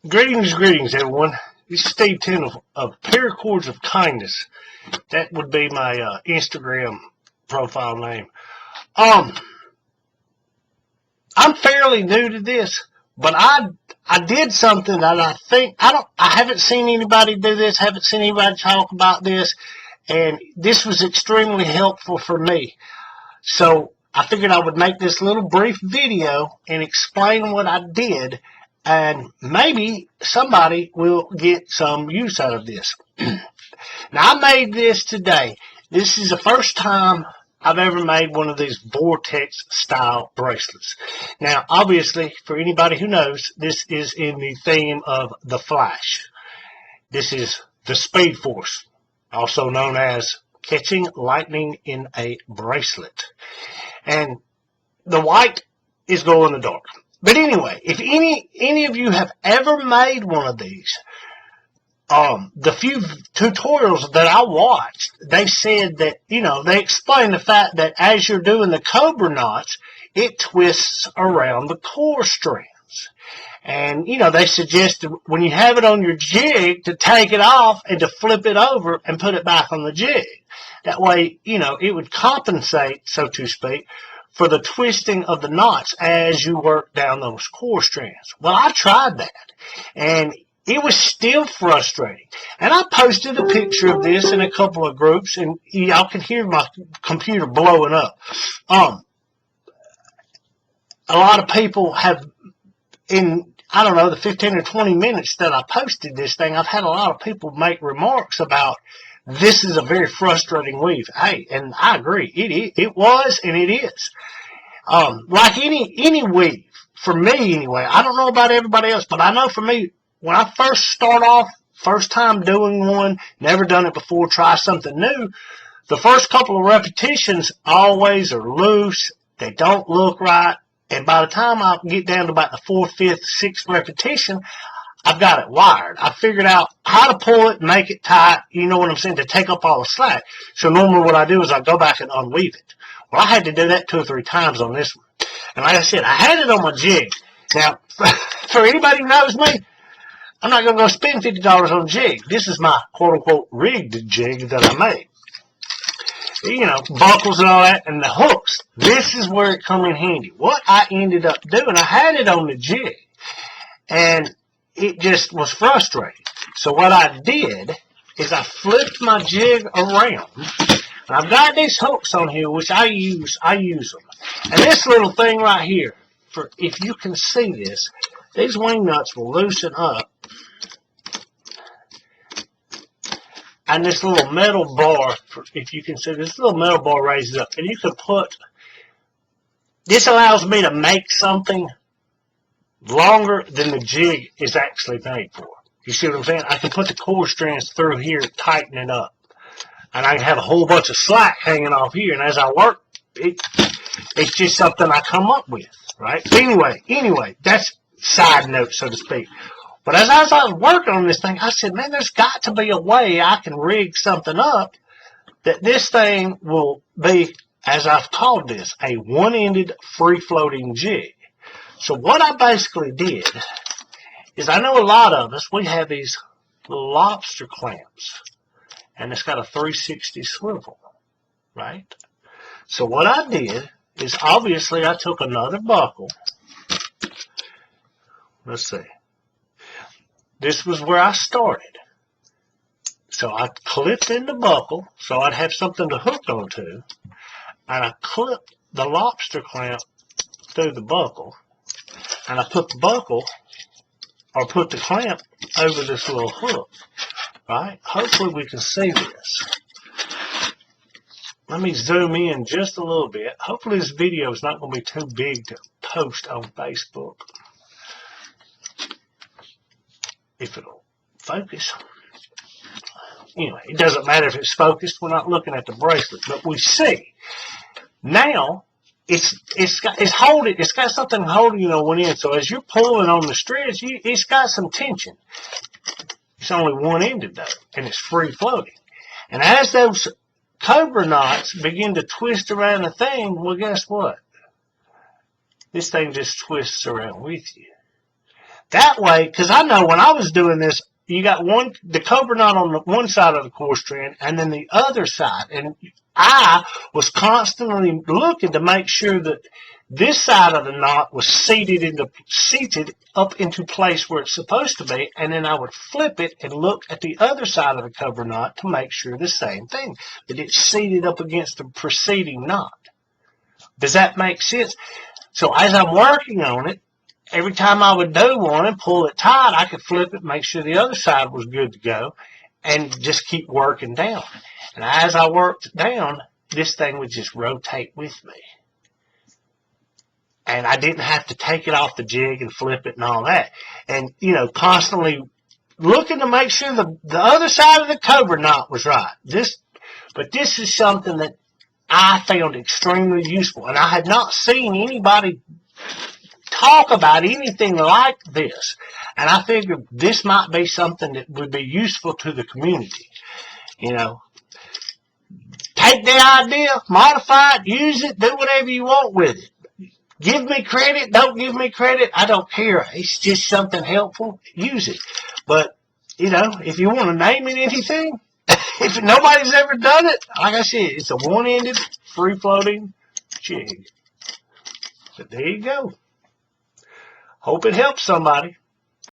Greetings, everyone. This is Steve 10 of Paracords of Kindness. That would be my Instagram profile name. I'm fairly new to this, but I did something that I haven't seen anybody do this, haven't seen anybody talk about this, and this was extremely helpful for me. So I figured I would make this little brief video and explain what I did, and maybe somebody will get some use out of this. Now, I made this today. This is the first time I've ever made one of these Vortex style bracelets. Now, obviously, for anybody who knows, this is in the theme of the Flash. This is the Speed Force, also known as catching lightning in a bracelet. And the white is glow in the dark. But anyway, if any of you have ever made one of these, the few tutorials that I watched, they said that, they explain the fact that as you're doing the cobra knots, it twists around the core strands. And, they suggested when you have it on your jig to take it off and to flip it over and put it back on the jig. That way, it would compensate, so to speak, for the twisting of the knots as you work down those core strands. Well, I tried that, and it was still frustrating. And I posted a picture of this in a couple of groups, and y'all can hear my computer blowing up. A lot of people have, in, I don't know, the 15 or 20 minutes that I posted this thing, I've had a lot of people make remarks about this is a very frustrating weave. Hey, and I agree. It was and it is. Like any weave, for me anyway, I don't know about everybody else, but I know for me, when I first time doing one, never done it before, try something new, the first couple of repetitions always are loose, they don't look right, and by the time I get down to about the 4th, 5th, 6th repetition, I've got it wired. I figured out how to pull it, make it tight, you know what I'm saying, to take up all the slack. So normally what I do is I go back and unweave it. Well, I had to do that 2 or 3 times on this one. And like I said, I had it on my jig. Now, for anybody who knows me, I'm not going to go spend $50 on a jig. This is my quote-unquote rigged jig that I made. Buckles and all that, and the hooks. This is where it come in handy. What I ended up doing, I had it on the jig, and it just was frustrating. So what I did is I flipped my jig around. And I've got these hooks on here, which I use them. And this little thing right here, for if you can see this, these wing nuts will loosen up. And this little metal bar, if you can see, this little metal bar raises up. And you can put, this allows me to make something longer than the jig is actually made for. You see what I'm saying? I can put the core strands through here, tighten it up. And I can have a whole bunch of slack hanging off here. And as I work, it's just something I come up with, right? So anyway, that's side note, so to speak. But as I was working on this thing, I said, man, there's got to be a way I can rig something up that this thing will be, as I've called this, a one-ended free-floating jig. So what I basically did is, I know a lot of us, we have these little lobster clamps, and it's got a 360 swivel, right? So what I did is, obviously, I took another buckle. Let's see. This was where I started. So I clipped in the buckle, so I'd have something to hook onto, and I clipped the lobster clamp through the buckle, and I put the buckle, or put the clamp over this little hook, right? Hopefully we can see this. Let me zoom in just a little bit. Hopefully this video is not going to be too big to post on Facebook, if it'll focus. Anyway, it doesn't matter if it's focused. We're not looking at the bracelet, but we see now it's got something holding one end. So as you're pulling on the strands, it's got some tension. It's only one-ended though, and it's free floating. And as those cobra knots begin to twist around the thing, well, guess what? This thing just twists around with you. That way, because I know when I was doing this, you got the cobra knot on the one side of the core strand and then the other side. And I was constantly looking to make sure that this side of the knot was seated up into place where it's supposed to be, and then I would flip it and look at the other side of the cobra knot to make sure the same thing, that it's seated up against the preceding knot. Does that make sense? So as I'm working on it, every time I would do one and pull it tight, I could flip it, make sure the other side was good to go, and just keep working down. And as I worked down, this thing would just rotate with me. And I didn't have to take it off the jig and flip it and all that. And, constantly looking to make sure the other side of the cobra knot was right. But this is something that I found extremely useful. And I had not seen anybody talk about anything like this. And I figured this might be something that would be useful to the community. Take the idea, modify it, use it, do whatever you want with it. Give me credit, don't give me credit, I don't care. It's just something helpful, use it. But, if you want to name it anything, if nobody's ever done it, like I said, it's a one-ended, free-floating jig. So there you go. Hope it helps somebody.